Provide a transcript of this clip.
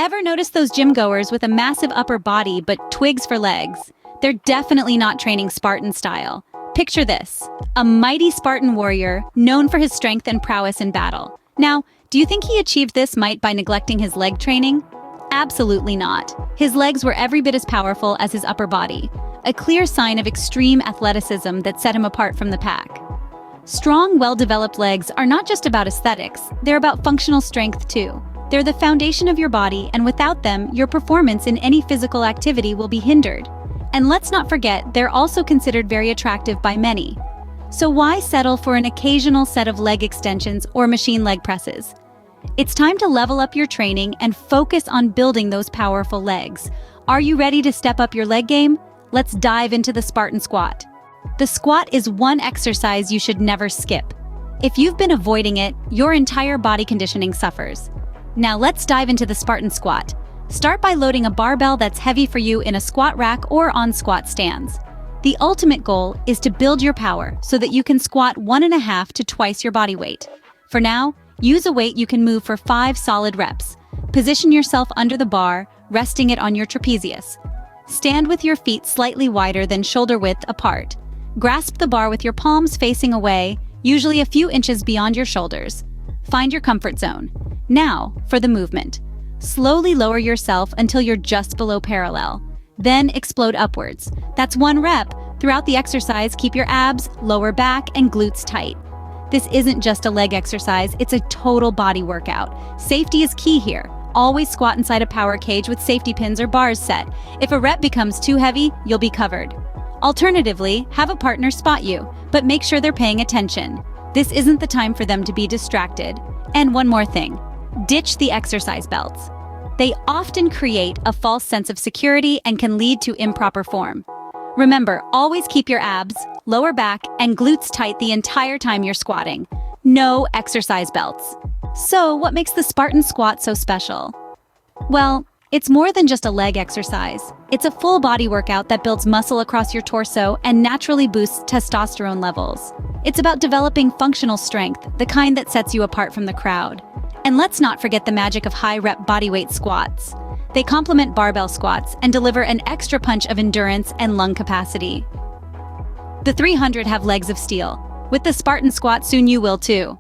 Ever notice those gym goers with a massive upper body but twigs for legs? They're definitely not training Spartan style. Picture this, a mighty Spartan warrior known for his strength and prowess in battle. Now, do you think he achieved this might by neglecting his leg training? Absolutely not. His legs were every bit as powerful as his upper body, a clear sign of extreme athleticism that set him apart from the pack. Strong, well-developed legs are not just about aesthetics, they're about functional strength too. They're the foundation of your body, and without them, your performance in any physical activity will be hindered. And let's not forget, they're also considered very attractive by many. So why settle for an occasional set of leg extensions or machine leg presses? It's time to level up your training and focus on building those powerful legs. Are you ready to step up your leg game? Let's dive into the Spartan Squat. The squat is one exercise you should never skip. If you've been avoiding it, your entire body conditioning suffers. Now let's dive into the Spartan Squat. Start by loading a barbell that's heavy for you in a squat rack or on squat stands. The ultimate goal is to build your power so that you can squat 1.5 to twice your body weight. For now, use a weight you can move for 5 solid reps. Position yourself under the bar, resting it on your trapezius. Stand with your feet slightly wider than shoulder width apart. Grasp the bar with your palms facing away, usually a few inches beyond your shoulders. Find your comfort zone. Now, for the movement. Slowly lower yourself until you're just below parallel. Then explode upwards. That's 1 rep. Throughout the exercise, keep your abs, lower back, and glutes tight. This isn't just a leg exercise, it's a total body workout. Safety is key here. Always squat inside a power cage with safety pins or bars set. If a rep becomes too heavy, you'll be covered. Alternatively, have a partner spot you, but make sure they're paying attention. This isn't the time for them to be distracted. And one more thing. Ditch the exercise belts. They often create a false sense of security and can lead to improper form. Remember, always keep your abs, lower back, and glutes tight the entire time you're squatting. No exercise belts. So, what makes the Spartan Squat so special? Well, it's more than just a leg exercise. It's a full body workout that builds muscle across your torso and naturally boosts testosterone levels. It's about developing functional strength, the kind that sets you apart from the crowd. And let's not forget the magic of high-rep bodyweight squats. They complement barbell squats and deliver an extra punch of endurance and lung capacity. The 300 have legs of steel. With the Spartan Squat, soon you will too.